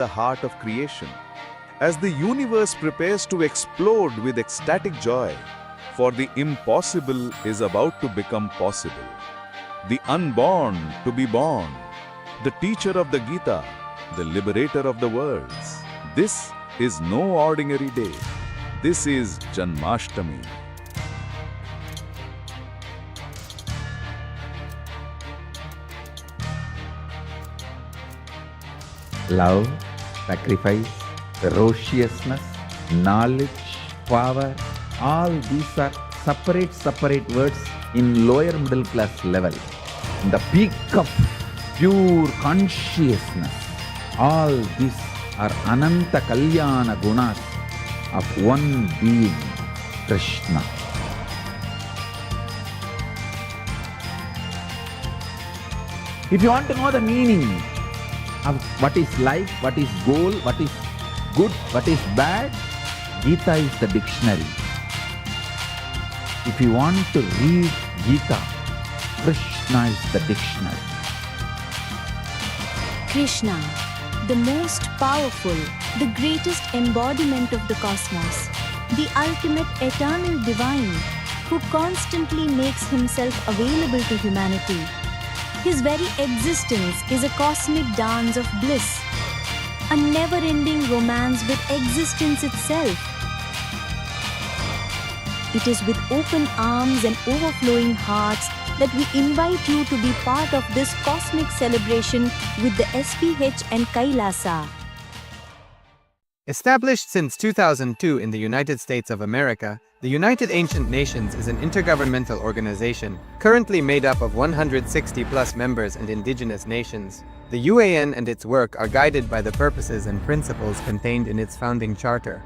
the heart of creation, as the universe prepares to explode with ecstatic joy, for the impossible is about to become possible. The unborn to be born, the teacher of the Gita, the liberator of the worlds. This is no ordinary day. This is Janmashtami. Love, sacrifice, ferociousness, knowledge, power, all these are separate words in lower middle class level. In the peak of pure consciousness, all these are Ananta Kalyana Gunas of one being, Krishna. If you want to know the meaning of what is life, what is goal, what is good, what is bad, Gita is the dictionary. If you want to read Gita, Krishna is the dictionary. Krishna, the most powerful, the greatest embodiment of the cosmos, the ultimate eternal divine, who constantly makes himself available to humanity. His very existence is a cosmic dance of bliss, a never-ending romance with existence itself. It is with open arms and overflowing hearts that we invite you to be part of this cosmic celebration with the SPH and KAILASA. Established since 2002 in the United States of America, the United Ancient Nations is an intergovernmental organization currently made up of 160+ members and indigenous nations. The UAN and its work are guided by the purposes and principles contained in its founding charter.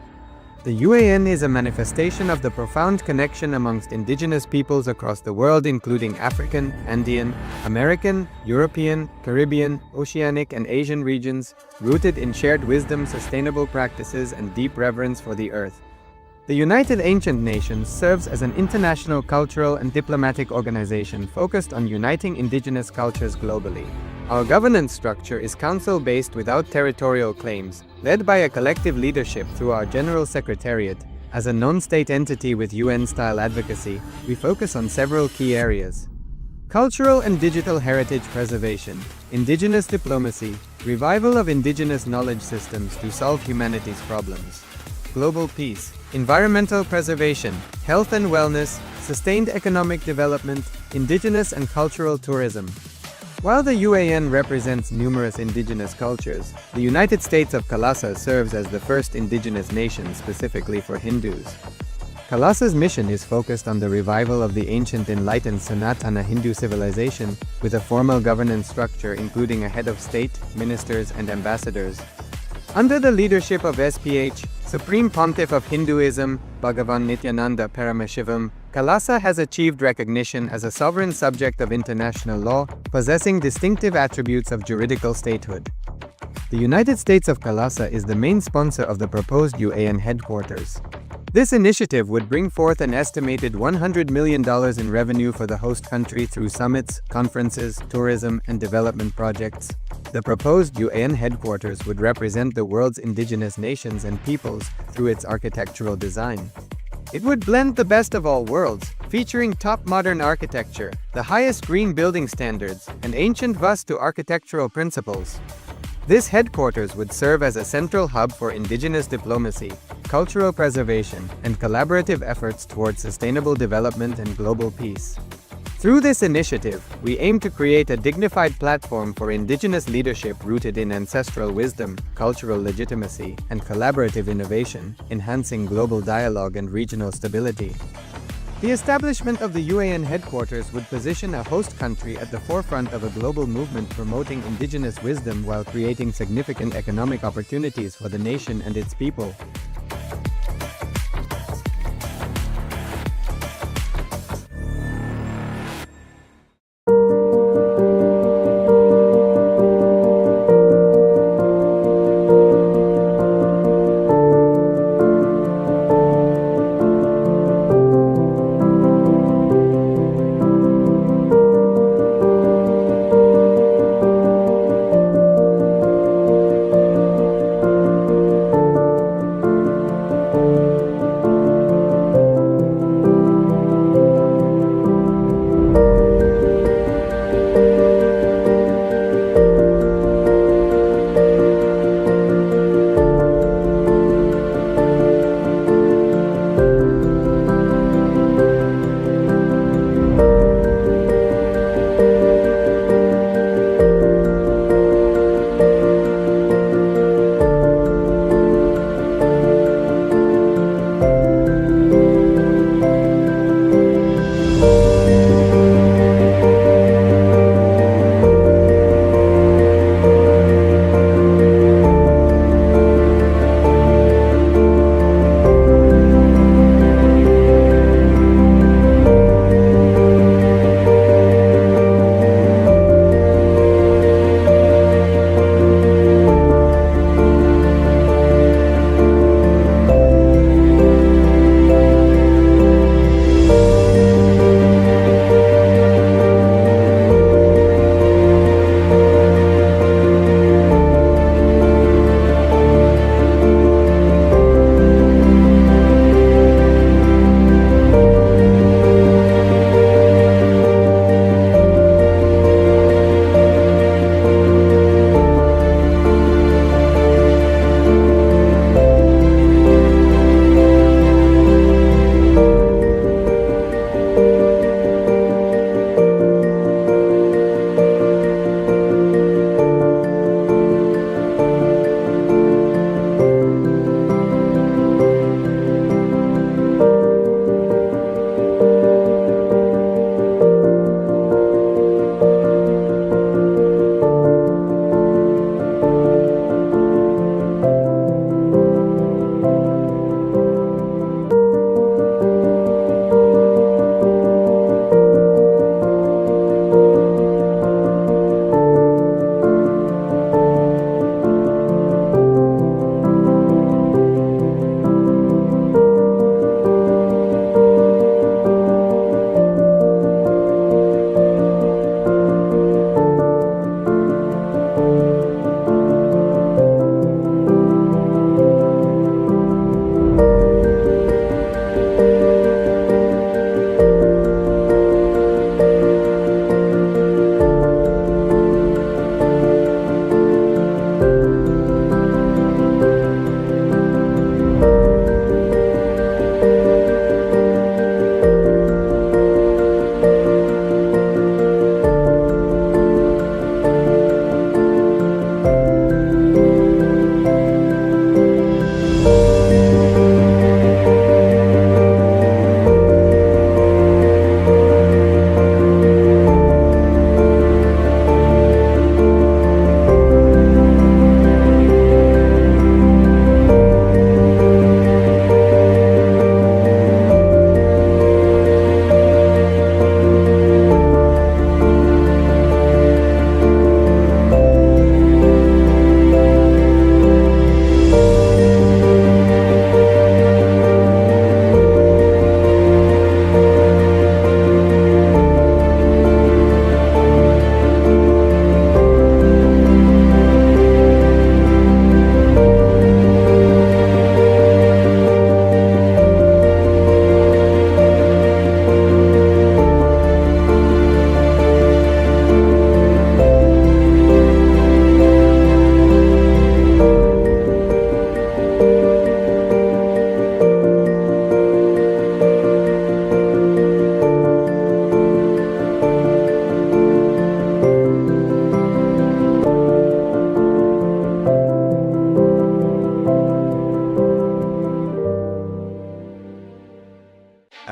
The UAN is a manifestation of the profound connection amongst indigenous peoples across the world, including African, Andean, American, European, Caribbean, Oceanic, and Asian regions, rooted in shared wisdom, sustainable practices, and deep reverence for the earth. The United Ancient Nations serves as an international cultural and diplomatic organization focused on uniting indigenous cultures globally. Our governance structure is council-based without territorial claims, led by a collective leadership through our General Secretariat. As a non-state entity with UN-style advocacy, we focus on several key areas: cultural and digital heritage preservation, indigenous diplomacy, revival of indigenous knowledge systems to solve humanity's problems, global peace, environmental preservation, health and wellness, sustained economic development, indigenous and cultural tourism. While the UAN represents numerous indigenous cultures, the United States of KAILASA serves as the first indigenous nation specifically for Hindus. KAILASA's mission is focused on the revival of the ancient enlightened Sanatana Hindu civilization with a formal governance structure including a head of state, ministers, and ambassadors. Under the leadership of SPH, Supreme Pontiff of Hinduism, Bhagavan Nithyananda Paramashivoham, KAILASA has achieved recognition as a sovereign subject of international law, possessing distinctive attributes of juridical statehood. The United States of KAILASA is the main sponsor of the proposed UAN headquarters. This initiative would bring forth an estimated $100 million in revenue for the host country through summits, conferences, tourism, and development projects. The proposed UAN headquarters would represent the world's indigenous nations and peoples through its architectural design. It would blend the best of all worlds, featuring top modern architecture, the highest green building standards, and ancient Vastu architectural principles. This headquarters would serve as a central hub for indigenous diplomacy, cultural preservation, and collaborative efforts towards sustainable development and global peace. Through this initiative, we aim to create a dignified platform for indigenous leadership rooted in ancestral wisdom, cultural legitimacy, and collaborative innovation, enhancing global dialogue and regional stability. The establishment of the UAN headquarters would position a host country at the forefront of a global movement promoting indigenous wisdom while creating significant economic opportunities for the nation and its people.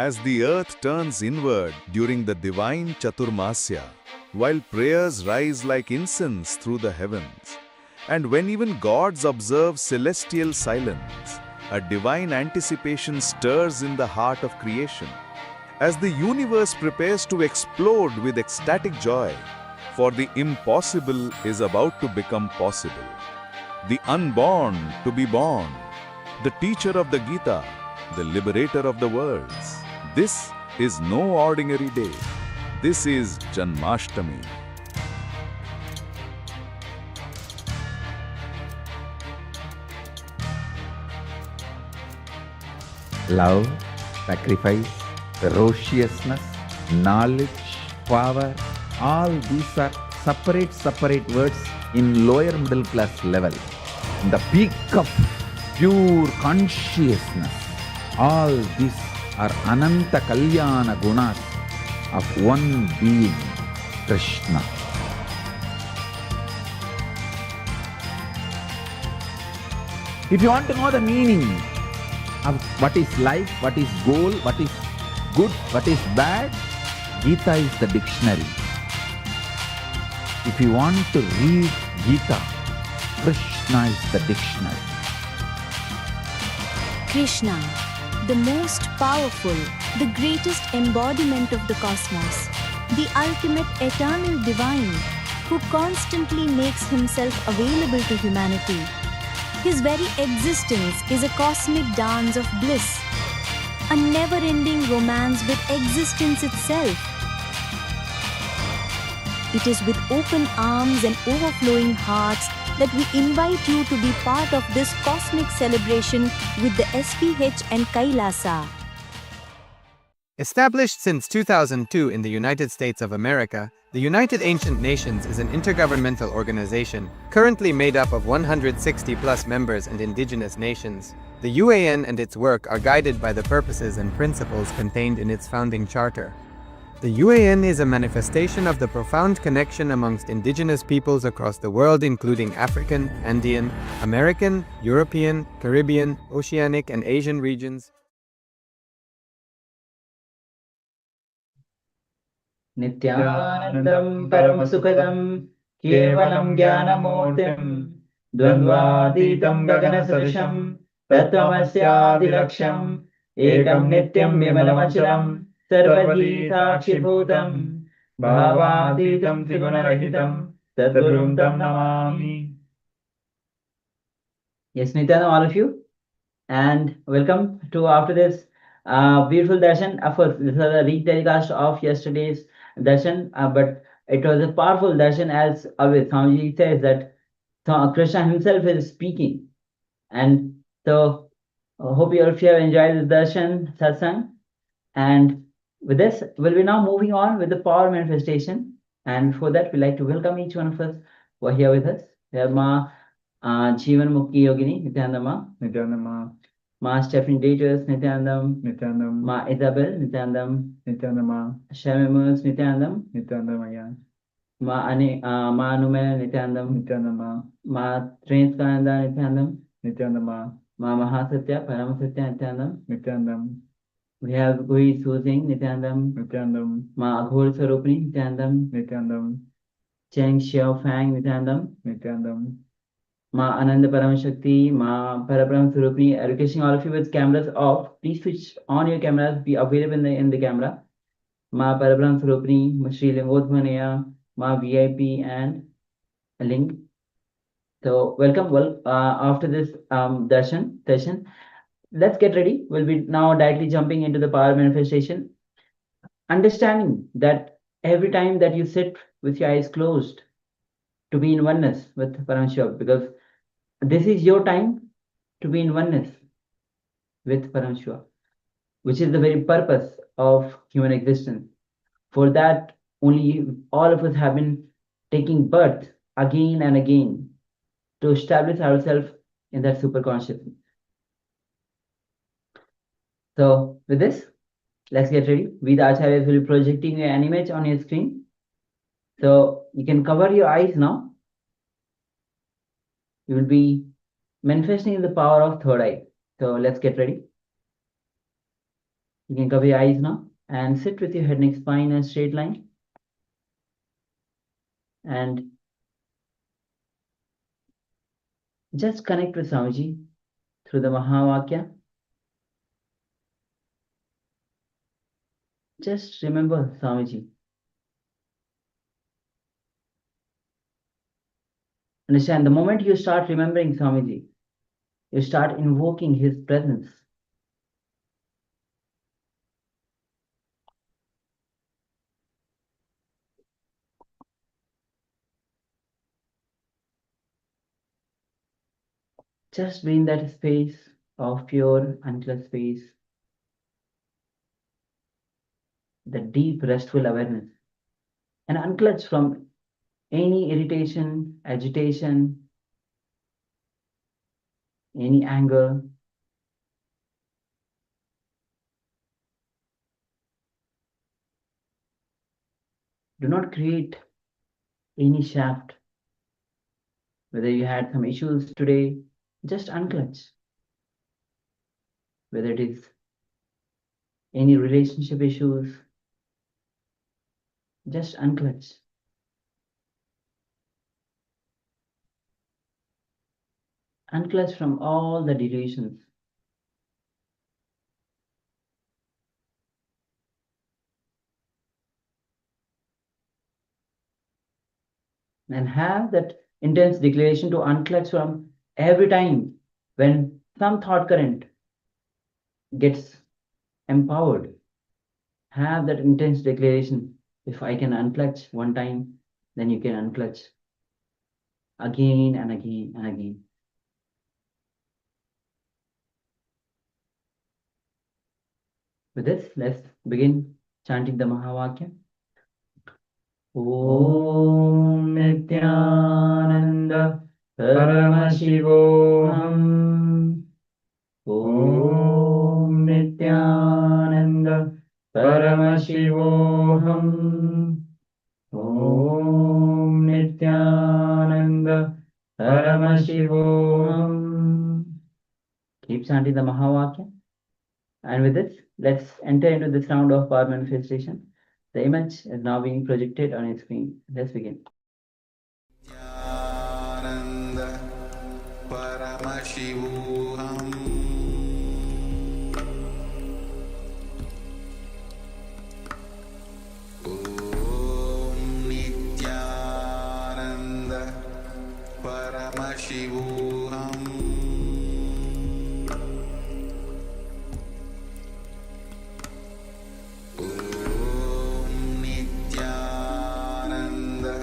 As the earth turns inward during the divine Chaturmasya, while prayers rise like incense through the heavens, and when even gods observe celestial silence, a divine anticipation stirs in the heart of creation. As the universe prepares to explode with ecstatic joy, for the impossible is about to become possible. The unborn to be born, the teacher of the Gita, the liberator of the worlds. This is no ordinary day. This is Janmashtami. Love, sacrifice, ferociousness, knowledge, power, all these are separate words in lower middle class level. In the peak of pure consciousness, all these are Ananta Kalyana Gunas of one being, Krishna. If you want to know the meaning of what is life, what is goal, what is good, what is bad, Gita is the dictionary. If you want to read Gita, Krishna is the dictionary. Krishna, the most powerful, the greatest embodiment of the cosmos, the ultimate eternal divine, who constantly makes himself available to humanity. His very existence is a cosmic dance of bliss, a never-ending romance with existence itself. It is with open arms and overflowing hearts that we invite you to be part of this cosmic celebration with the SPH and KAILASA. Established since 2002 in the United States of America, the United Ancient Nations is an intergovernmental organization, currently made up of 160+ members and indigenous nations. The UAN and its work are guided by the purposes and principles contained in its founding charter. The UAN is a manifestation of the profound connection amongst indigenous peoples across the world, including African, Andean, American, European, Caribbean, Oceanic, and Asian regions. Nithyanandam Paramasukadam Kevalam Jnanamurtim Dvandvaditam Gaganasadisham Tattvamasyaadilaksham Ekam Nityam Vimalamachalam Sarvadi Sakshibhutam Bhavaditam Trigunarahitam Tadgurum Tam Namami. Yes, Nithyananda, all of you, and welcome to after this beautiful darshan. Of course, this is a re-telecast of yesterday's darshan, but it was a powerful darshan, as always Swamiji says that Krishna himself is speaking. And so hope you all have enjoyed this darshan satsang. And with this, we'll be now moving on with the power manifestation. And before that, we'd like to welcome each one of us who are here with us. We have Ma Jeevan Mukhi Yogini, Nithyananda Ma. Nithyananda Ma. Ma Stephanie Daters, Nithyanandam. Nithyanandam. Ma Isabel, Nithyanandam. Nithyananda Ma. Shamemus, Nithyanandam. Nithyananda Maya. Ma Anumel, Nithyanandam. Nithyananda Ma. Ma Trinskananda, Nithyanandam. Nithyananda Ma. Ma Mahasatya, Paramasatya, Nithyanandam. Nithyanandam. We have Gui Suzing, Nithyanandam. Nithyanandam. Ma Aghor Sarupani, Nithyanandam. Nithyanandam. Cheng Xiao Fang, Nithyanandam. Nithyanandam. Ma Ananda Paramashakti, Ma Parabrahm Surupani. Requesting all of you with cameras off, please switch on your cameras, be available in the camera. Ma Parabrahm Surupani, Ma Sri Lingodhvanaya, Ma VIP, and a link. So welcome. After this darshan session, let's get ready. We'll be now directly jumping into the power manifestation. Understanding that every time that you sit with your eyes closed, to be in oneness with Paramashiva, because this is your time to be in oneness with Paramashiva, which is the very purpose of human existence. For that, only all of us have been taking birth again and again to establish ourselves in that super consciousness. So with this, let's get ready. We the Acharyas will be projecting an image on your screen. So you can cover your eyes now. You will be manifesting the power of third eye. So let's get ready. You can cover your eyes now and sit with your head neck spine in a straight line. And just connect with Swamiji through the Mahavakya. Just remember Swamiji. Understand, the moment you start remembering Swamiji, you start invoking his presence. Just be in that space of pure, uncluttered space, the deep, restful awareness, and unclutched from any irritation, agitation, any anger. Do not create any shaft. Whether you had some issues today, just unclutch. Whether it is any relationship issues, just unclutch. Unclutch from all the delusions. And have that intense declaration to unclutch from every time when some thought current gets empowered. Have that intense declaration. If I can unclutch one time, then you can unclutch again and again and again. With this, let's begin chanting the Mahavakya. Om Nithyananda Paramashivoham. Om Nithyananda Paramashivoham. Om Nithyananda Paramashivoham. Keep chanting the Mahavakya. And with this, let's enter into this round of power manifestation. The image is now being projected on your screen. Let's begin. Nithyananda Paramashivoham. Om Nithyananda Paramashivoham. Paramashivoham. Om Nithyananda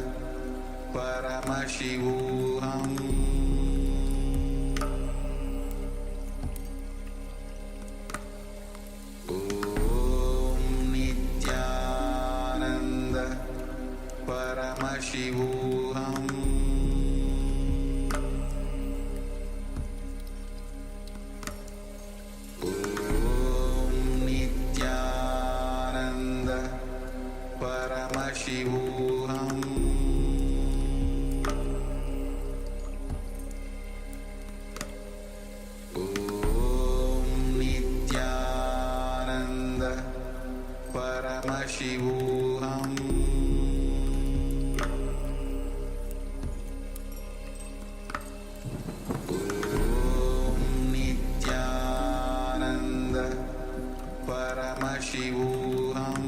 Paramashivoham. Om Nithyananda Paramashivoham. Paramashivoham. Om Nithyananda Paramashivoham. Om Nithyananda Paramashivoham.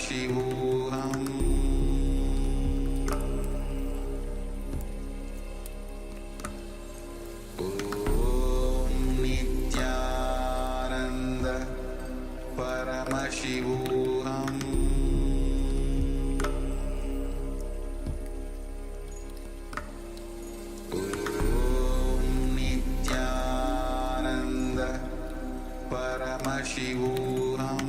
Paramashivoham. Om Nithyananda Paramashivoham. Om Nithyananda Paramashivoham.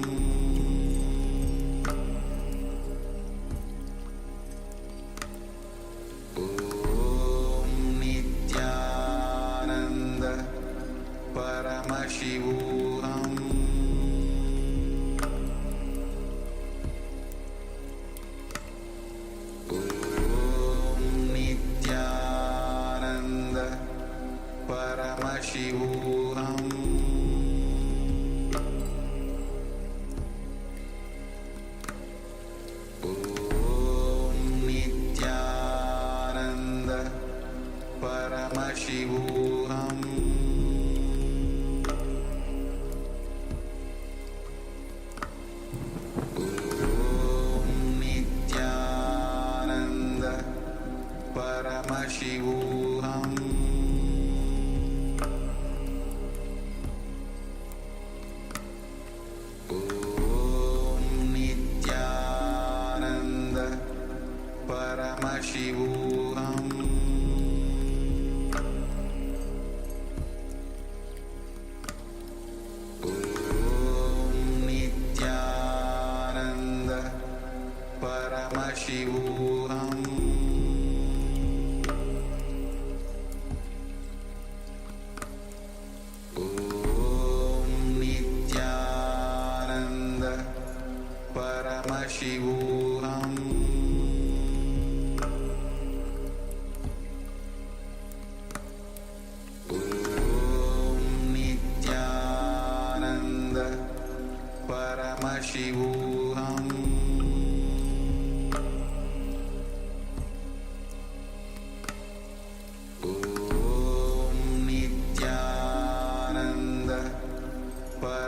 Paramashivoham Om Nithyananda Paramashivoham Om Nithyananda Paramashivoham Om Nithyananda Paramashivoham Om Nithyananda Paramashivoham Om Nithyananda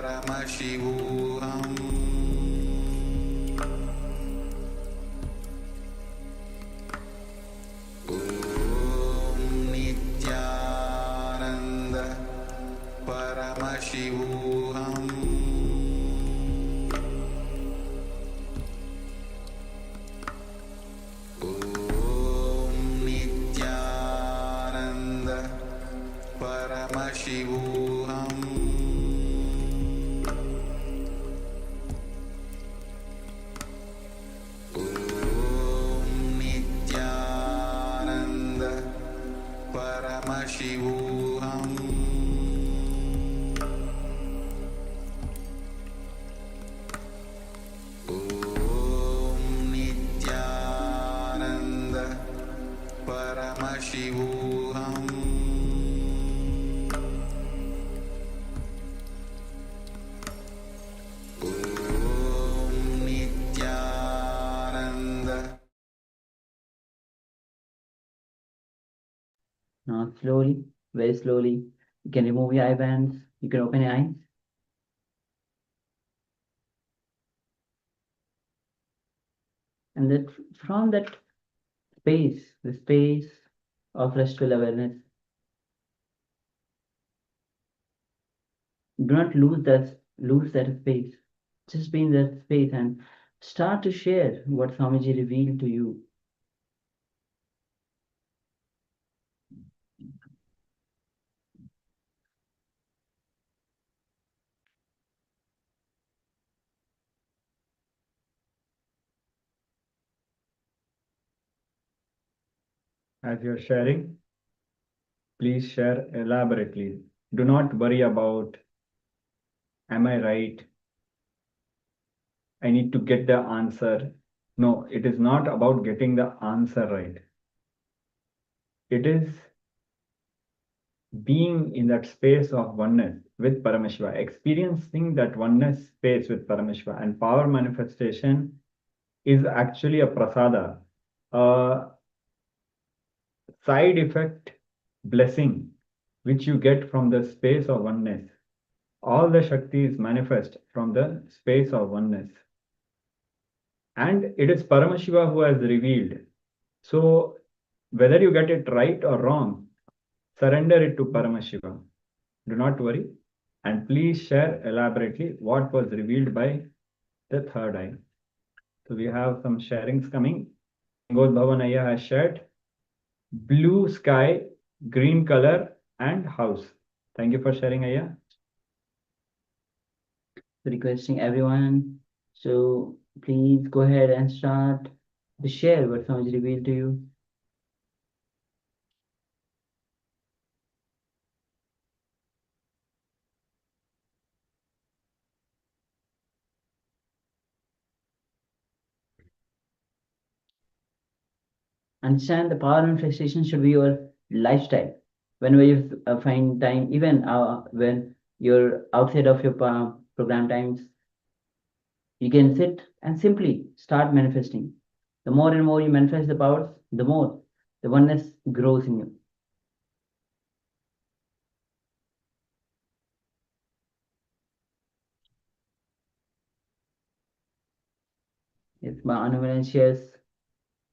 Paramashivoham Om Nithyananda Paramashivoham Om Nithyananda Paramashivoham Om Nithyananda Paramashivoham Om Nithyananda Paramashivoham Om Nithyananda. Now slowly, very slowly, you can remove your eye bands. You can open your eyes. And that from that space, the space of restful awareness, do not lose that space. Just be in that space and start to share what Swamiji revealed to you. As you're sharing, please share elaborately. Do not worry about, am I right? I need to get the answer. No, it is not about getting the answer right. It is being in that space of oneness with Paramashiva, experiencing that oneness space with Paramashiva. And power manifestation is actually a prasada, a side effect blessing which you get from the space of oneness. All the Shaktis manifest from the space of oneness. And it is Paramashiva who has revealed. So whether you get it right or wrong, surrender it to Paramashiva. Do not worry. And please share elaborately what was revealed by the third eye. So we have some sharings coming. Bhavanaya has shared blue sky, green color, and house. Thank you for sharing, Aya. Requesting everyone, so please go ahead and start to share what Swamiji revealed to you. Understand the power manifestation should be your lifestyle. Whenever you find time, even when you're outside of your program times, you can sit and simply start manifesting. The more and more you manifest the powers, the more the oneness grows in you. It's my Anuvalan shares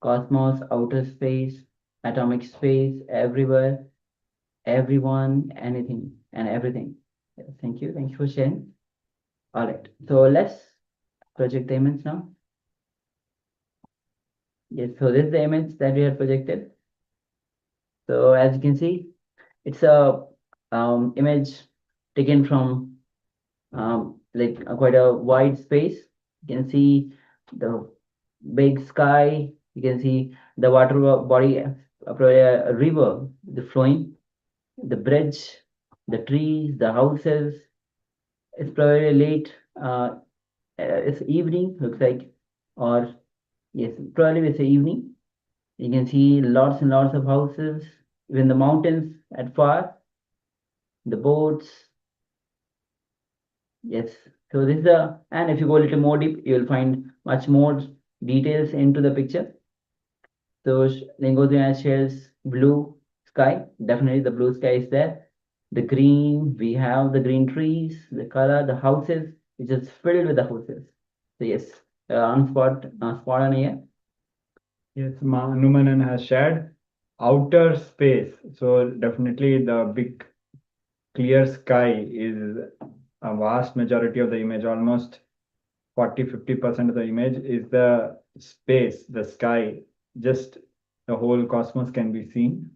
cosmos, outer space, atomic space, everywhere, everyone, anything, and everything. Yes, thank you. Thank you for sharing. All right. So let's project the image now. Yes, so this is the image that we have projected. So as you can see, it's a image taken from like quite a wide space. You can see the big sky. You can see the water body, probably a river, the flowing, the bridge, the trees, the houses. It's probably late. It's evening, looks like, or yes, probably it's evening. You can see lots and lots of houses, even the mountains at far, the boats. Yes. So this is a, and if you go a little more deep, you will find much more details into the picture. So Lingothrina shares blue sky. Definitely the blue sky is there. The green, we have the green trees, the color, the houses, which is filled with the houses. So yes, spot on here. Yes, Numanan has shared outer space. So definitely the big clear sky is a vast majority of the image, almost 40-50% of the image is the space, the sky, just the whole cosmos can be seen.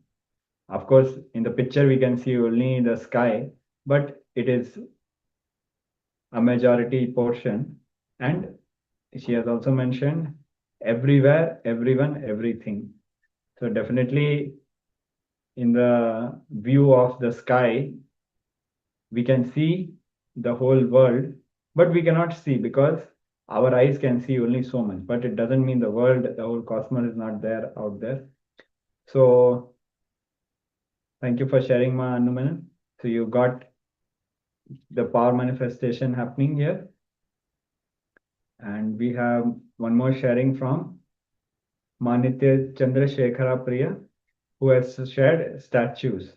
Of course, in the picture we can see only the sky, but it is a majority portion. And she has also mentioned everywhere, everyone, everything. So definitely in the view of the sky, we can see the whole world, but we cannot see because our eyes can see only so much, but it doesn't mean the world, the whole cosmos is not there out there. So thank you for sharing, Ma Anuman. So you got the power manifestation happening here. And we have one more sharing from Manitya Chandra Shekhara Priya, who has shared statues.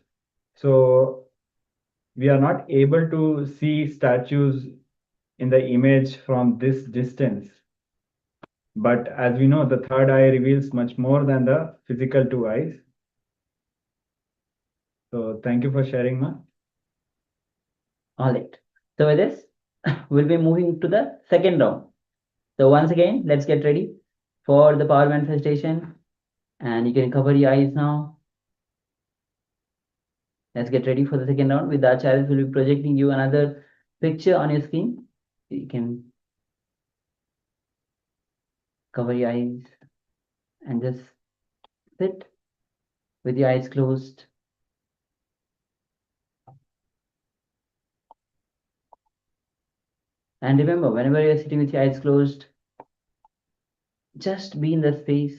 So we are not able to see statues in the image from this distance. But as we know, the third eye reveals much more than the physical two eyes. So thank you for sharing, Ma. All right. So with this, we'll be moving to the second round. So once again, let's get ready for the power manifestation. And you can cover your eyes now. Let's get ready for the second round. With the acharyas, will be projecting you another picture on your screen. You can cover your eyes and just sit with your eyes closed. And remember, whenever you're sitting with your eyes closed, just be in the space.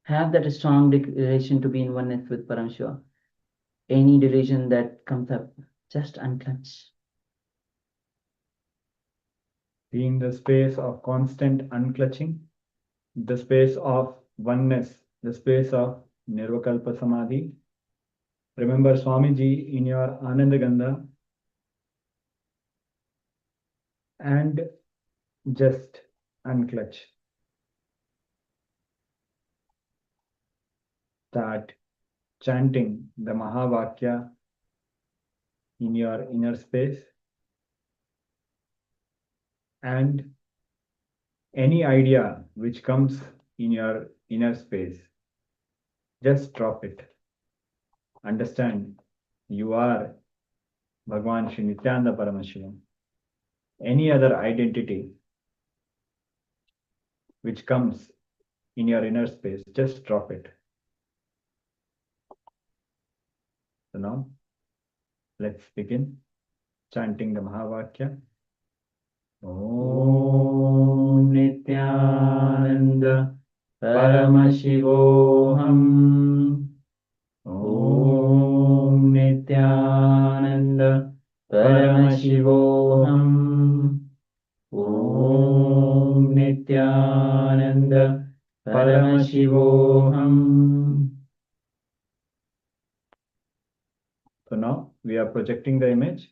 Have that strong declaration to be in oneness with Paramashiva. Any delusion that comes up, just unclench. Be in the space of constant unclutching, the space of oneness, the space of Nirvakalpa Samadhi. Remember Swamiji in your Ananda Gandha and just unclutch. Start chanting the Mahavakya in your inner space, and any idea which comes in your inner space, just drop it. Understand, you are Bhagwan Sri Nithyananda Paramashivoham. Any other identity which comes in your inner space, just drop it. So now, let's begin chanting the Mahavakya. Om Nithyananda Paramashivoham. Om Nithyananda Paramashivoham. Om Nithyananda Paramashivoham. So now we are projecting the image.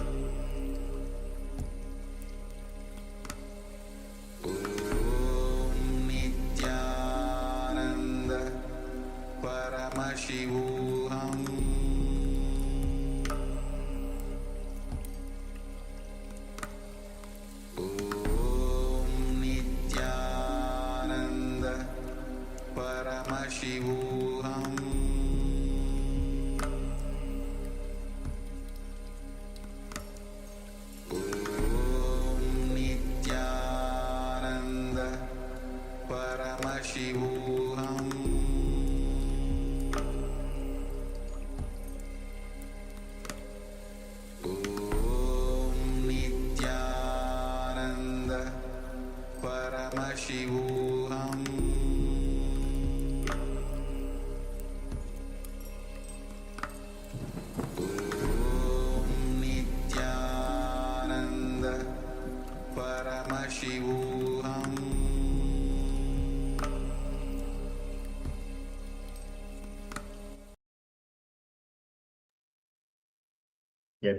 Yes.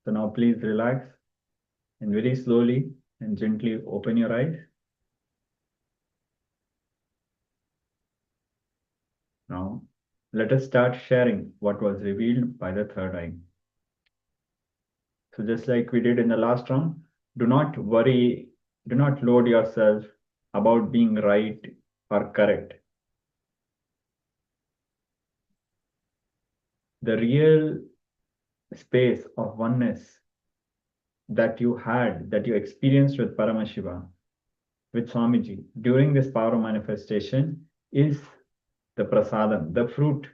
So now please relax and very slowly and gently open your eyes. Now, let us start sharing what was revealed by the third eye. So just like we did in the last round, do not worry, do not load yourself about being right or correct. The real space of oneness that you had, that you experienced with Paramashiva, with Swamiji during this power manifestation is the prasadam, the fruit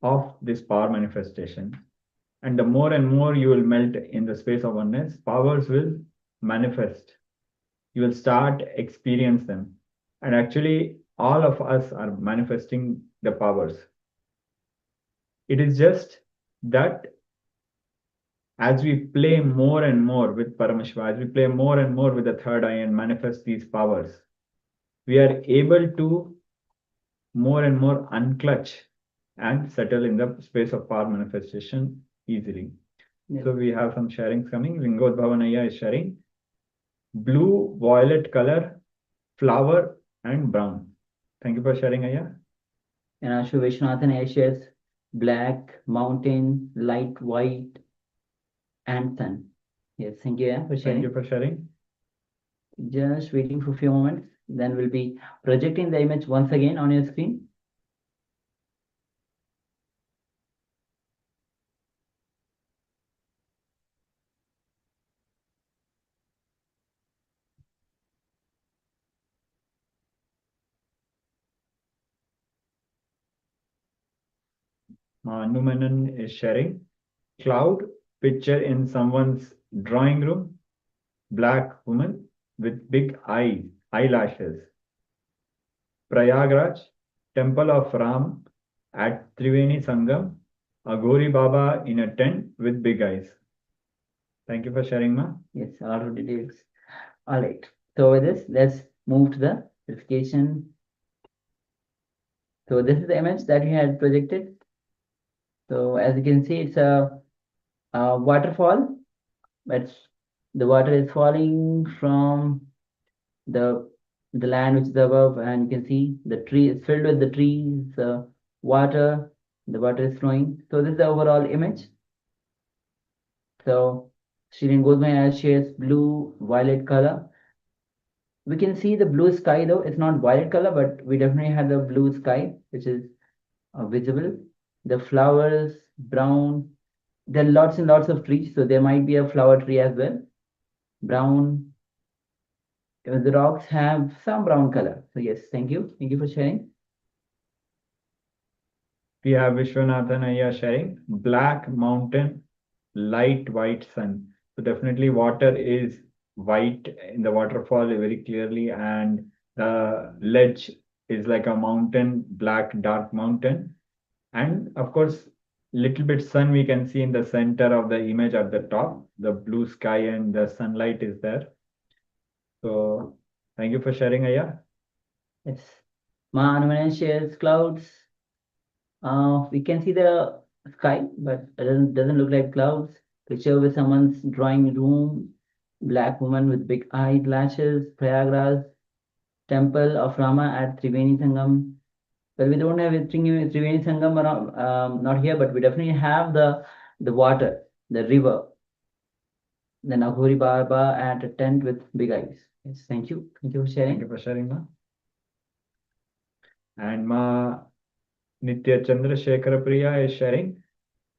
of this power manifestation. And the more and more you will melt in the space of oneness, powers will manifest. You will start experience them. And actually, all of us are manifesting the powers. It is just that as we play more and more with Paramashiva, as we play more and more with the third eye and manifest these powers, we are able to more and more unclutch and settle in the space of power manifestation easily. Yes. So we have some sharings coming. Lingodbhavanaya is sharing blue, violet color, flower, and brown. Thank you for sharing, Aya. And Ashu Vishwanathan shares black, mountain, light white, and sun. Yes, thank you for sharing. Thank you for sharing. Just waiting for a few moments. Then we'll be projecting the image once again on your screen. Numanan is sharing cloud picture in someone's drawing room, black woman with big eyes, eyelashes. Prayagraj, temple of Ram at Triveni Sangam, a Gori Baba in a tent with big eyes. Thank you for sharing, Ma. Yes, a lot of details. All right. So with this, let's move to the verification. So this is the image that we had projected. So as you can see, it's a waterfall, but the water is falling from the land which is above, and you can see the tree is filled with the trees, water. The water is flowing. So this is the overall image. So Shri Godmaya shares blue, violet color. We can see the blue sky though. It's not violet color, but we definitely have the blue sky, which is visible. The flowers, brown. There are lots and lots of trees, so there might be a flower tree as well. Brown. The rocks have some brown color. So yes, thank you. Thank you for sharing. We have Vishwanathan Aya sharing black mountain, light white sun. So definitely water is white in the waterfall very clearly, and the ledge is like a mountain, black, dark mountain. And of course, little bit sun we can see in the center of the image at the top. The blue sky and the sunlight is there. So thank you for sharing, Aya. Yes. Mahanuman shares clouds. We can see the sky, but it doesn't look like clouds. Picture with someone's drawing room, black woman with big eyelashes, Prayagraj, temple of Rama at Triveni Sangam. Well, we don't have a Triveni Sangam around, not here, but we definitely have the water, the river. The Aghori Baba at a tent with big eyes. Yes, thank you. Thank you for sharing. Thank you for sharing, Ma. And Ma Nitya Chandrasekhara Priya is sharing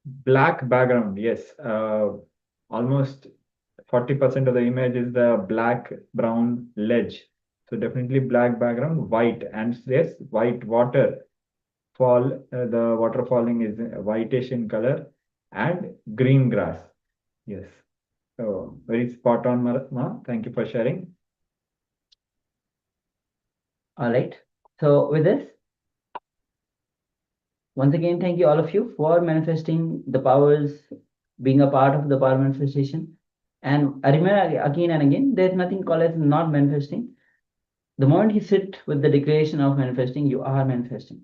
black background. Yes, almost 40% of the image is the black brown ledge. So definitely black background, white, and yes, white water fall. The water falling is whitish in color, and green grass. Yes, so very spot on, Ma. Thank you for sharing. All right. So with this, once again, thank you all of you for manifesting the powers, being a part of the power manifestation. And I remember again and again, there's nothing called as not manifesting. The moment you sit with the declaration of manifesting, you are manifesting.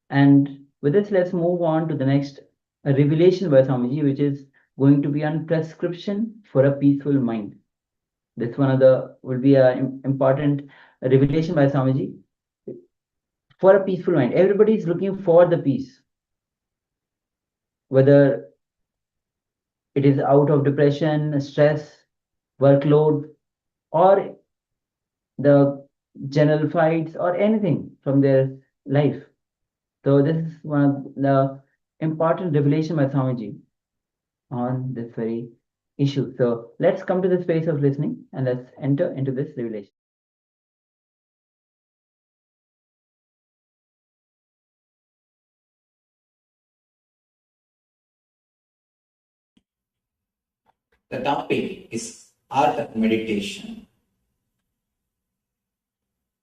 And with this, let's move on to the next a revelation by Swamiji, which is going to be on prescription for a peaceful mind. This one of the will be an important revelation by Swamiji for a peaceful mind. Everybody is looking for the peace, whether it is out of depression, stress, workload, or the general fights or anything from their life. So this is one of the important revelation by Swamiji on this very issue. So let's come to the space of listening and let's enter into this revelation. The topic is art of meditation.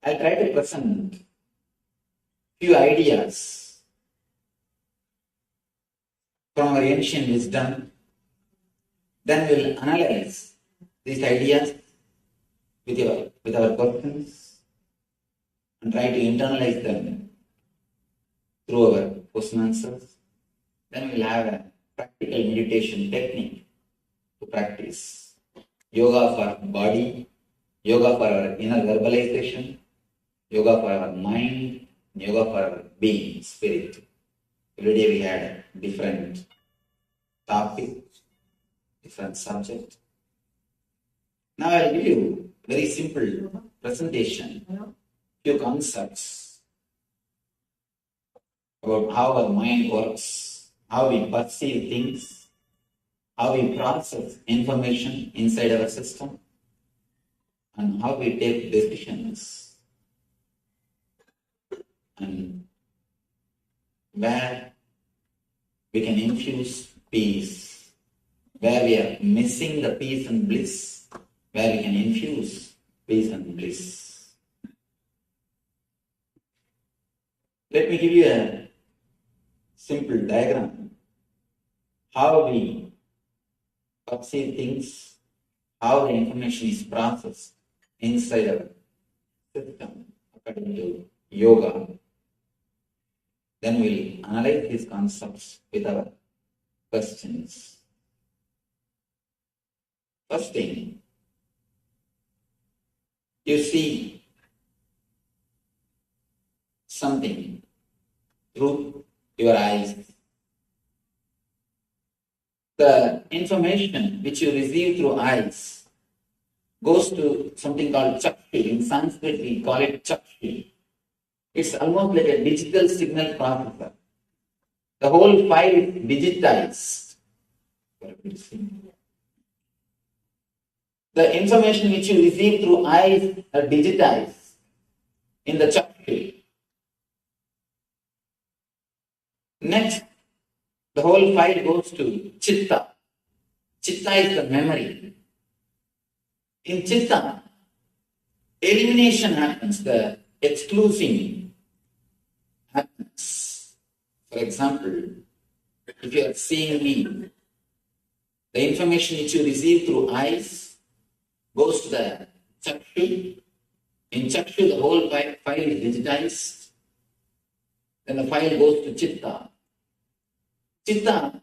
I'll try to present few ideas from our ancient wisdom. Then we'll analyze these ideas with our questions and try to internalize them through our question answers. Then we'll have a practical meditation technique to practice. Yoga for body, yoga for our inner verbalization, yoga for our mind, yoga for our being, spirit. Every day we had a different topic, different subject. Now I'll give you a very simple presentation, few concepts about how our mind works, how we perceive things, how we process information inside our system, and how we take decisions, and where we can infuse peace, where we are missing the peace and bliss, where we can infuse peace and bliss. Let me give you a simple diagram. How we perceive things, how the information is processed inside our system according to yoga. Then we'll analyze these concepts with our questions. First thing, you see something through your eyes. The information which you receive through eyes goes to something called chakshi. In Sanskrit, we call it chakshi. It's almost like a digital signal processor. The whole file is digitized. The information which you receive through eyes are digitized in the chakshi. Next, the whole file goes to chitta. Chitta is the memory. In chitta, elimination happens, the excluding happens. For example, if you are seeing me, the information which you receive through eyes goes to the chakshi. In chakshi, the whole file is digitized. Then the file goes to chitta. Chitta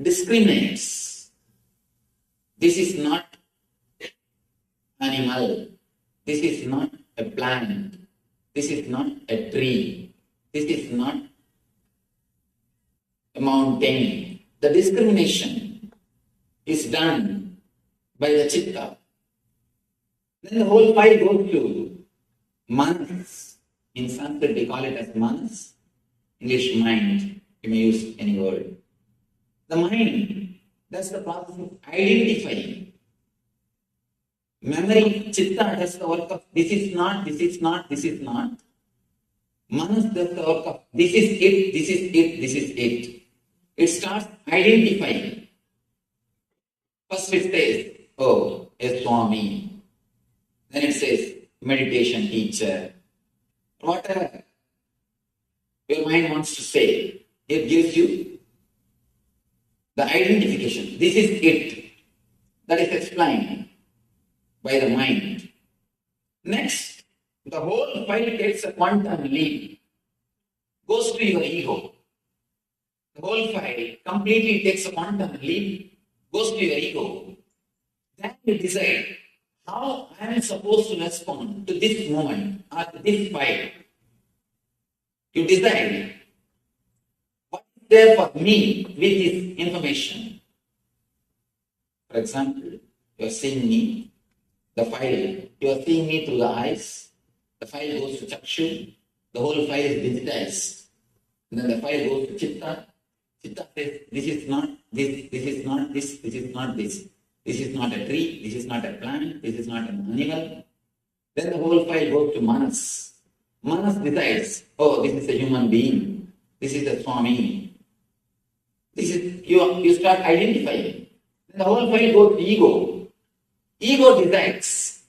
discriminates. This is not animal. This is not a plant. This is not a tree. This is not a mountain. The discrimination is done by the chitta. Then the whole file goes to manas. In Sanskrit, we call it as manas. English, mind. You may use any word. The mind, that's the process of identifying. Memory, chitta does the work of this is not, this is not, this is not. Manas does the work of this is it, this is it, this is it. It starts identifying. First it says, oh, a Swami. Then it says, meditation teacher. Whatever your mind wants to say, it gives you the identification. This is it. That is explained by the mind. Next, the whole file takes a quantum leap, goes to your ego. the whole file completely takes a quantum leap, goes to your ego. Then you decide how I am supposed to respond to this moment or to this file. You decide what is there for me with this information. For example, you are seeing me, the file, you are seeing me through the eyes, the file goes to Chakshu, the whole file is digitized. And then the file goes to Chitta. Chitta says, this is not this, this is not this, this is not this. This is not a tree, this is not a plant, this is not an animal. Then the whole file goes to Manas. Manas decides, oh, this is a human being, this is a Swami. This is, you start identifying. Then the whole file goes to ego. Ego decides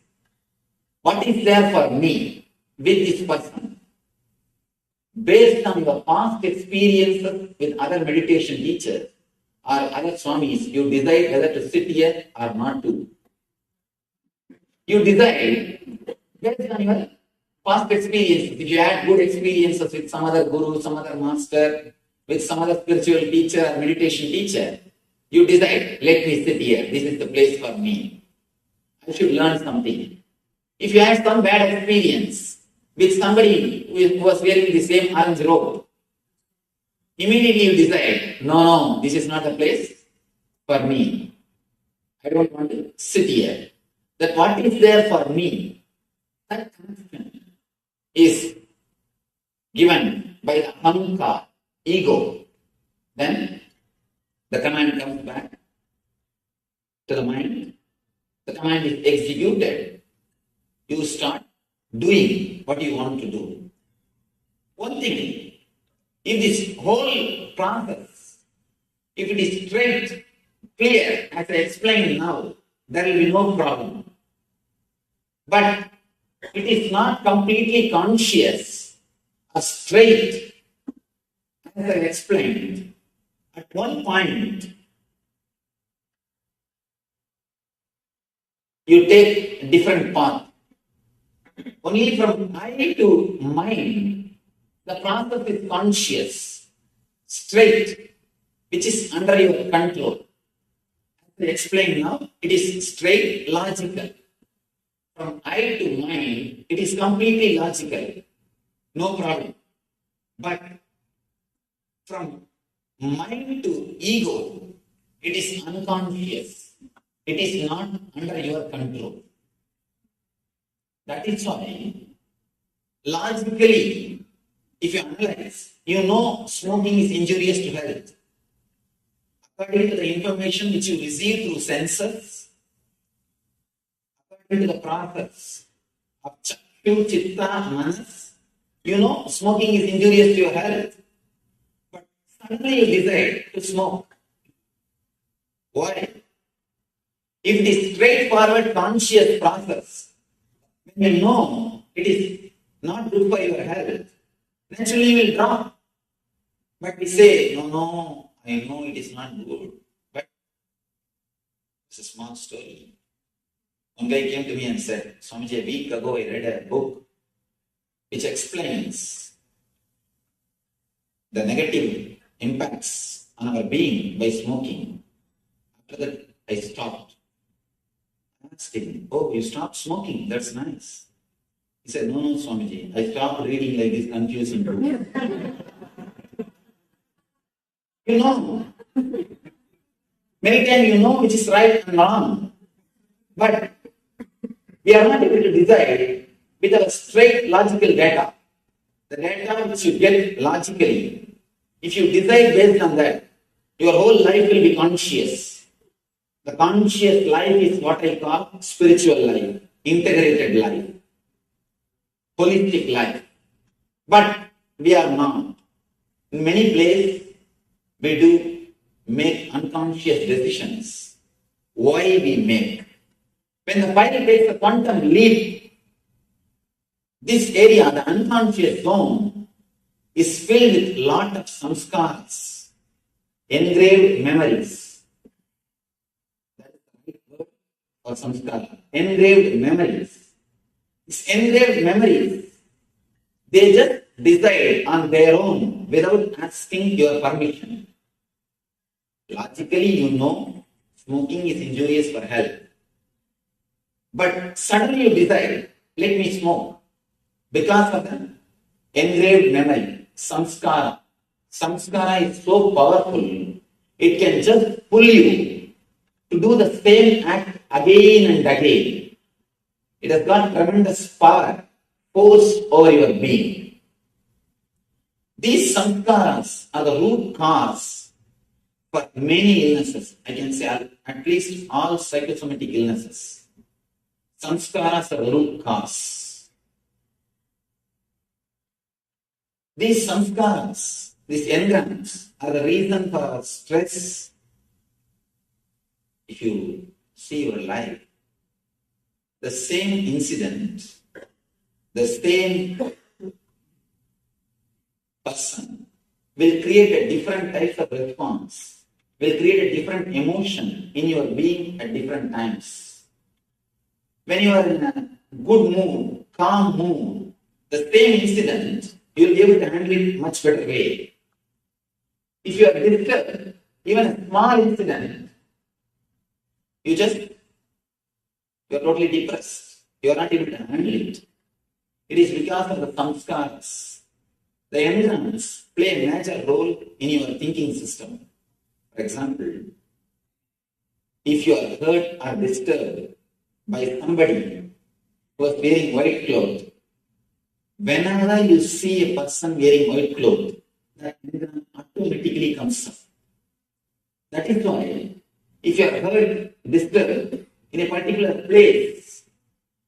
what is there for me with this person. Based on your past experiences with other meditation teachers or other Swamis, you decide whether to sit here or not to. You decide based on your past experiences. If you had good experiences with some other guru, some other master, with some other spiritual teacher or meditation teacher, you decide, let me sit here. This is the place for me. I should learn something. If you had some bad experience with somebody who was wearing the same orange robe, immediately you decide, no, this is not the place for me. I don't want to sit here. That what is there for me, that connection is given by the ahankar, ego. Then the command comes back to the mind. The command is executed. You start doing what you want to do. One thing, if this whole process, if it is straight, clear, as I explained now, there will be no problem. But it is not completely conscious or straight, as I explained. At one point, you take a different path. Only from I to mind, the process is conscious, straight, which is under your control. As I explained now, it is straight, logical. From I to mind, it is completely logical. No problem. But from mind to ego, it is unconscious. It is not under your control. That is why, logically, if you analyze, you know smoking is injurious to health. According to the information which you receive through senses, according to the process of Chakshu, Chitta, Manas, you know smoking is injurious to your health. But suddenly you decide to smoke. Why? If it is straightforward conscious process, when you know it is not good for your health, naturally you will drop. But we say, no, I know it is not good. But it's a small story. One guy came to me and said, Swamiji, a week ago I read a book which explains the negative impacts on our being by smoking. After that, I stopped. I asked him, oh, you stopped smoking, that's nice. He said, no, Swamiji, I stopped reading like this confusing book. You know, many times you know which is right and wrong, but we are not able to decide with our straight logical data. The data which you get logically, if you decide based on that, your whole life will be conscious. The conscious life is what I call spiritual life, integrated life, holistic life. But we are not. In many places, we do make unconscious decisions. Why we make? When the file takes a quantum leap, this area, the unconscious zone, is filled with lot of samskars, engraved memories. That is the right word for samskara. Engraved memories. These engraved memories, they just decide on their own without asking your permission. Logically, you know smoking is injurious for health. But suddenly you decide, let me smoke. Because of the engraved memory, samskara. Samskara is so powerful, it can just pull you to do the same act again and again. It has got tremendous power, force over your being. These samskaras are the root cause for many illnesses. I can say at least all psychosomatic illnesses. Samskaras are the root cause. These samskaras, these engrams, are the reason for our stress. If you see your life, the same incident, the same person will create a different type of response, will create a different emotion in your being at different times. When you are in a good mood, calm mood, the same incident, you will be able to handle it much better way. If you are disturbed, even a small incident, you are totally depressed. You are not able to handle it. It is because of the samskaras. The engrams play a major role in your thinking system. For example, if you are hurt or disturbed by somebody who is wearing white clothes, whenever you see a person wearing white clothes, that engram automatically comes up. That is why, if you are hurt, disturbed in a particular place,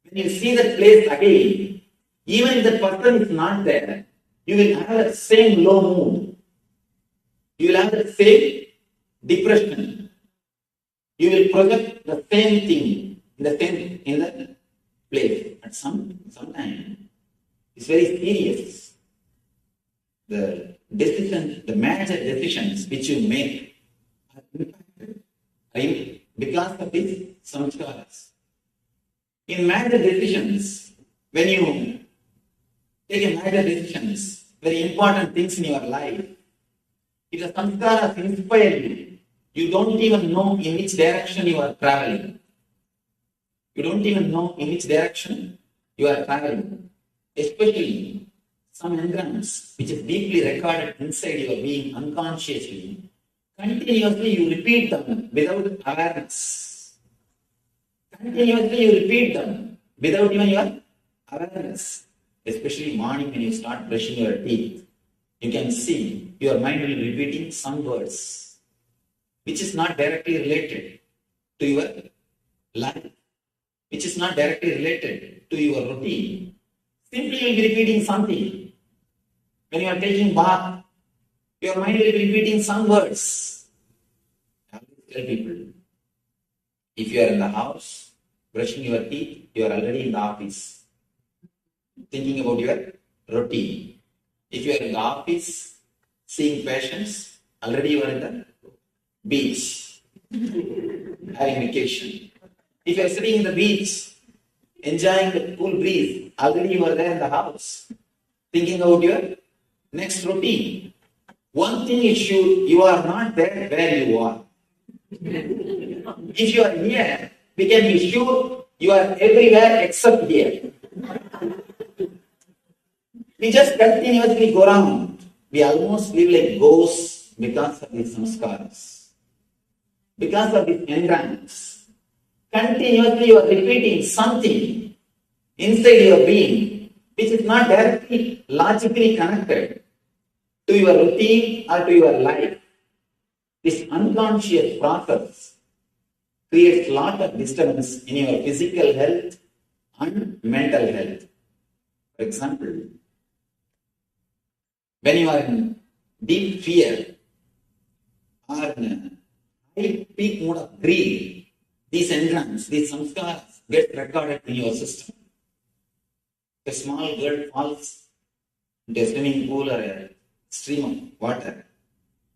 when you see that place again, even if the person is not there, you will have the same low mood. You will have the same depression. You will project the same thing in the place. At some time, it's very serious. The major decisions which you make are impacted because of these samskaras. In major decisions, when you take a major decisions, very important things in your life, if the samskaras inspire you, you don't even know in which direction you are traveling. You don't even know in which direction you are traveling. Especially some engrams, which is deeply recorded inside your being unconsciously, continuously you repeat them without awareness. Continuously you repeat them without even your awareness. Especially morning when you start brushing your teeth, you can see your mind will be repeating some words which is not directly related to your life, which is not directly related to your routine. Simply you will be repeating something. When you are taking bath, your mind will be repeating some words. I always tell people, if you are in the house, brushing your teeth, you are already in the office, thinking about your routine. If you are in the office, seeing patients, already you are in the beach, having vacation. If you are sitting in the beach, enjoying the cool breeze, already you are there in the house, thinking about your next routine. One thing is sure, you are not there where you are. If you are here, we can be sure you are everywhere except here. We just continuously go around. We almost live like ghosts because of these samskaras. Because of these engrams. Continuously you are repeating something inside your being which is not directly logically connected to your routine or to your life. This unconscious process creates a lot of disturbance in your physical health and mental health. For example, when you are in deep fear or in a high peak mode of grief, these engrams, these samskaras get recorded in your system. A small girl falls into a swimming pool or a stream of water.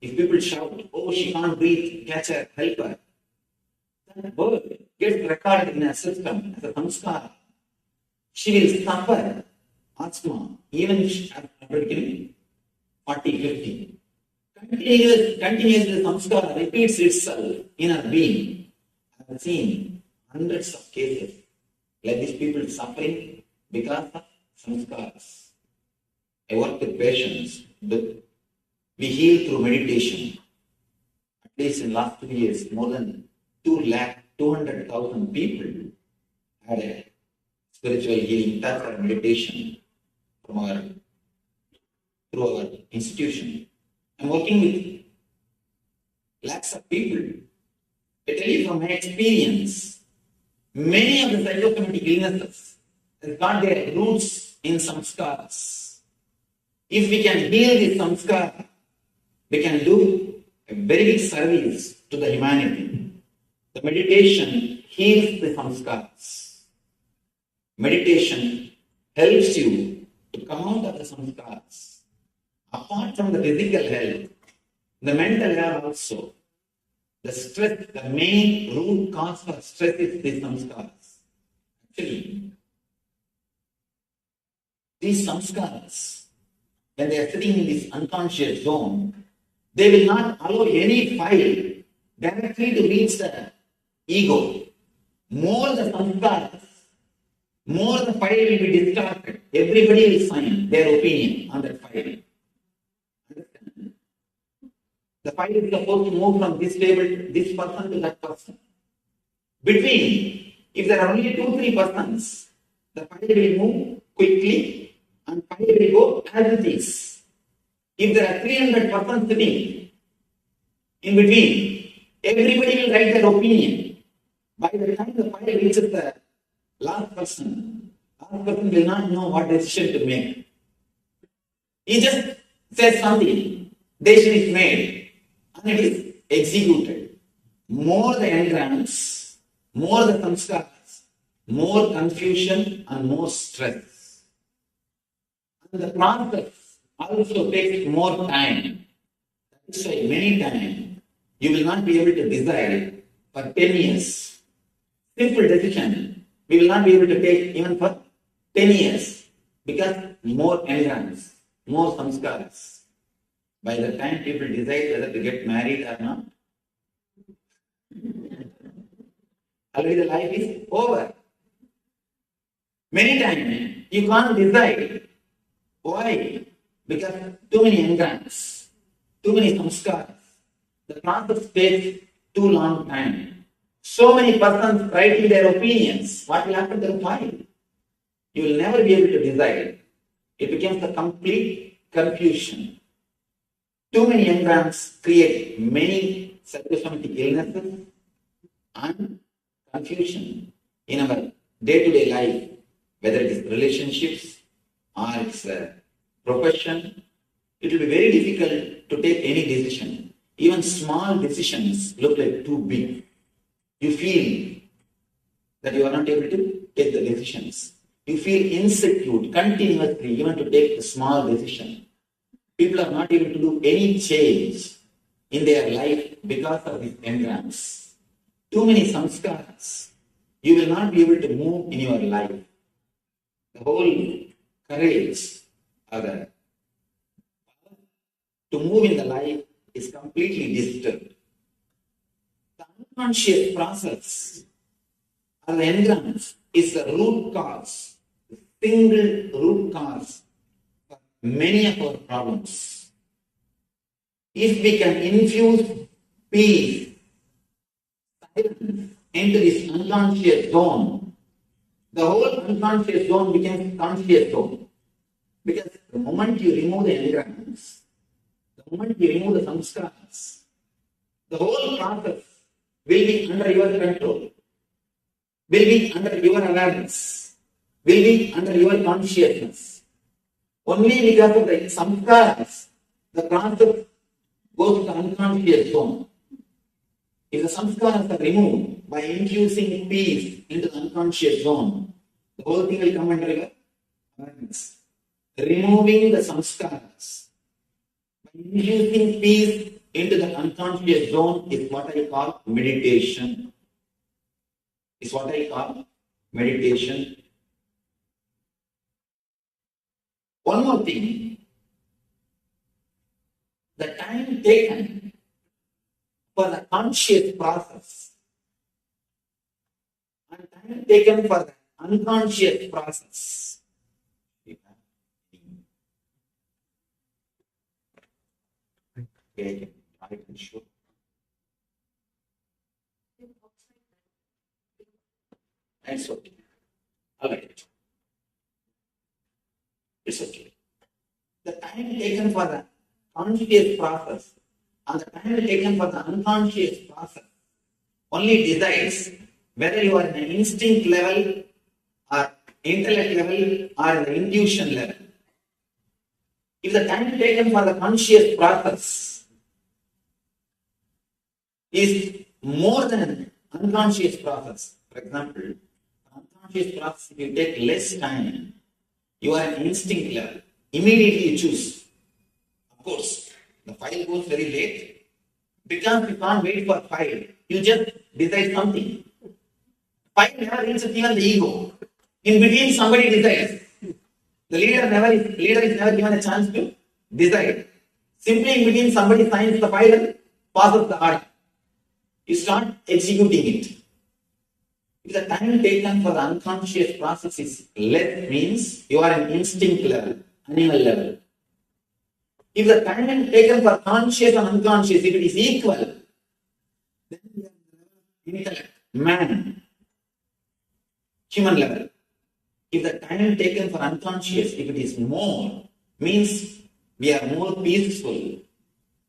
If people shout, oh, she can't breathe, catch her, help her, that word gets recorded in her system as a samskara. She will suffer asthma, even if she has 40, 50. Continuously samskara repeats itself in our being. I have seen hundreds of cases like these people suffering because of samskaras. I work with patients. We heal through meditation. At least in the last 2 years, more than 200,000 people had a spiritual healing touch or meditation through our institution. I'm working with lakhs of people. I tell you from my experience, many of the psychosomatic illnesses have got their roots in samskaras. If we can heal this samskara, we can do a very big service to the humanity. The meditation heals the samskaras. Meditation helps you to come out of the samskaras. Apart from the physical health, the mental health also. The stress, the main root cause for stress is the samskaras. Actually, these samskaras, when they are sitting in this unconscious zone, they will not allow any file directly to reach the ego. More the samskaras, more the file will be distorted. Everybody will sign their opinion on that file. Understand? The file is supposed to move from this table, this person to that person. Between, if there are only 2-3 persons, the file will move quickly and file will go as it is. If there are 300 persons sitting in between, everybody will write their opinion. By the time the file reaches the last person will not know what decision to make. He just says something, decision is made, and it is executed. More the engrams, more the samskaras, more confusion and more stress. And the process also takes more time. That's why many times you will not be able to decide for 10 years. Simple decision, we will not be able to take even for 10 years because more engrams, more samskaras. By the time people decide whether to get married or not, already the life is over. Many times you can't decide. Why? Because too many engrams, too many samskaras. The process takes too long time. So many persons writing their opinions. What will happen to the file? You will never be able to decide. It becomes a complete confusion. Too many engrams create many psychosomatic illnesses and confusion in our day-to-day life, whether it is relationships or it's a profession. It will be very difficult to take any decision. Even small decisions look like too big. You feel that you are not able to take the decisions. You feel insecure continuously even to take the small decision. People are not able to do any change in their life because of these engrams. Too many samskaras. You will not be able to move in your life. The whole courage to move in the life is completely disturbed. The unconscious process or the engrams is the root cause, the single root cause for many of our problems. If we can infuse peace, silence into this unconscious zone, the whole unconscious zone becomes conscious zone. Because the moment you remove the engrams, the moment you remove the samskaras, the whole process will be under your control, will be under your awareness, will be under your consciousness. Only because of the samskaras, the process goes to the unconscious zone. If the samskaras are removed by infusing peace into the unconscious zone, the whole thing will come under your awareness. Removing the samskaras by infusing peace into the unconscious zone is what I call meditation. Is what I call meditation. One more thing. the time taken for the conscious process and time taken for the unconscious process. Okay, I can show. It's okay. All right. It's okay. The time taken for the conscious process and the time taken for the unconscious process only decides whether you are in an instinct level or intellect level or in the intuition level. If the time taken for the conscious process is more than unconscious process, for example, unconscious process, if you take less time, you are in instinct level. Immediately you choose. Of course, the file goes very late because you can't wait for file. You just decide something. File never reaches even the ego. In between, somebody decides. The leader is never given a chance to decide. Simply in between, somebody signs the file and passes the order. You start executing it. If the time taken for the unconscious process is less, means you are in instinct level, animal level. If the time taken for conscious and unconscious, if it is equal, then we are in intellect, man, human level. If the time taken for unconscious, if it is more, means we are more peaceful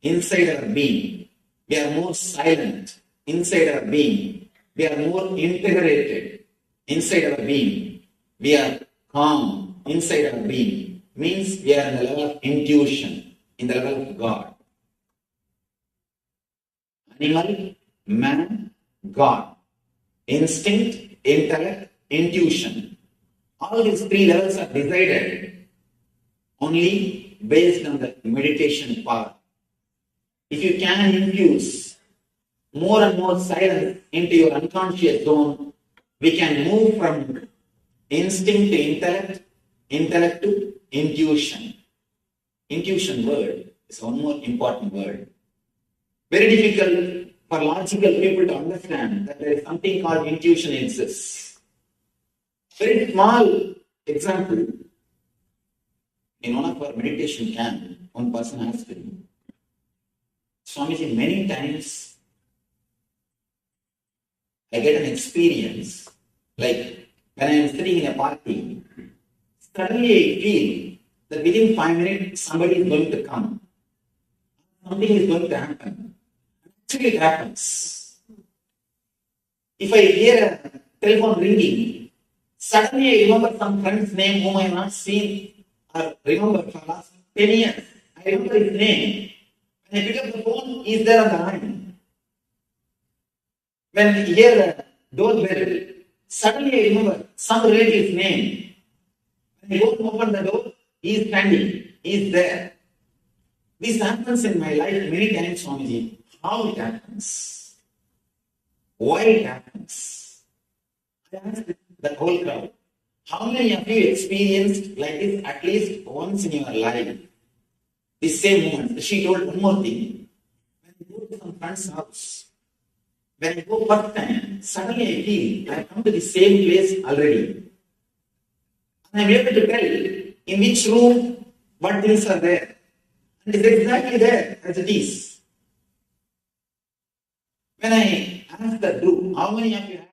inside our being. We are more silent inside our being. We are more integrated inside our being. We are calm inside our being. Means we are in the level of intuition, in the level of God. Animal, man, God. Instinct, intellect, intuition. All these three levels are decided only based on the meditation power. If you can infuse more and more silence into your unconscious zone, we can move from instinct to intellect, intellect to intuition. Intuition word is one more important word. Very difficult for logical people to understand that there is something called intuition exists. Very small example. In one of our meditation camp, one person asked me, Swamiji, many times I get an experience like when I am sitting in a party, suddenly I feel that within 5 minutes somebody is going to come. Something is going to happen. Actually, it happens. If I hear a telephone ringing, suddenly I remember some friend's name whom I have not seen or remembered for the last 10 years. I remember his name. When I pick up the phone, he is there on the line. When I hear a doorbell, suddenly I remember some relative's name. When I go to open the door, he is standing, he is there. This happens in my life many times, Swamiji. How it happens? Why it happens? I asked the whole crowd, how many of you experienced like this at least once in your life? The same moment. She told one more thing. When I go to some friend's house, when I go first time, suddenly I feel I have come to the same place already. And I am able to tell in which room what things are there. And it is exactly there as it is. When I ask the group, how many of you have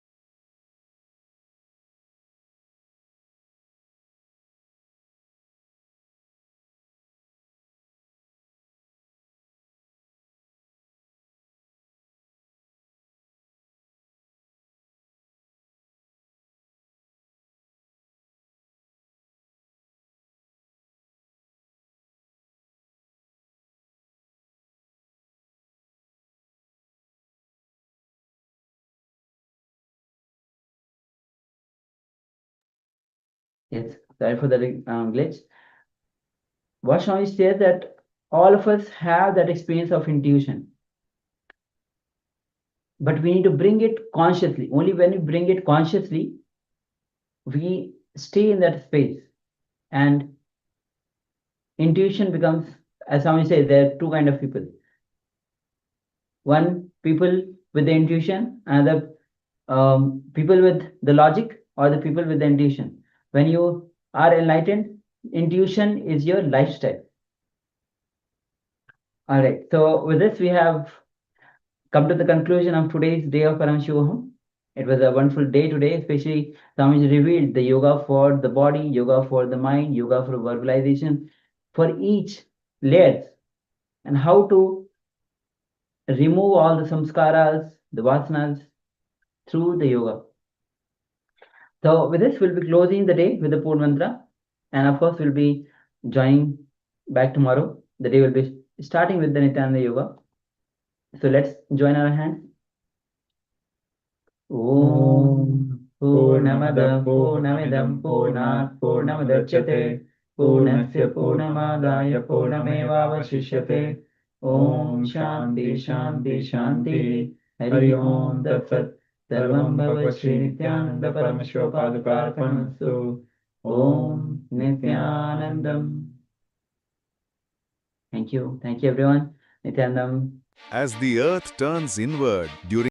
Yes, sorry for the glitch. What Swami says that all of us have that experience of intuition. But we need to bring it consciously. Only when we bring it consciously, we stay in that space. And intuition becomes as Swami says, there are two kind of people. One, people with the intuition, another people with the logic, or the people with the intuition. When you are enlightened, intuition is your lifestyle. All right. So with this, we have come to the conclusion of today's day of Paramashivoham. It was a wonderful day today, especially Swamiji revealed the yoga for the body, yoga for the mind, yoga for verbalization, for each layers, and how to remove all the samskaras, the vasanas through the yoga. So with this, we'll be closing the day with the Pur Mantra, and of course, we'll be joining back tomorrow. The day will be starting with the Nithyananda Yoga. So let's join our hands. Om Purnamada Purnamidam Purnat Purnamadachyate Purnasya Purnamadaya Purnamevavashishyate. Om Shanti Shanti Shanti. Hari Om Tat Sat. Sarvam Bhagavad Shri Nithyananda Paramashiva Padukarpanastu. Om Nithyanandam. Thank you. Thank you, everyone. Nithyanandam. As the earth turns inward during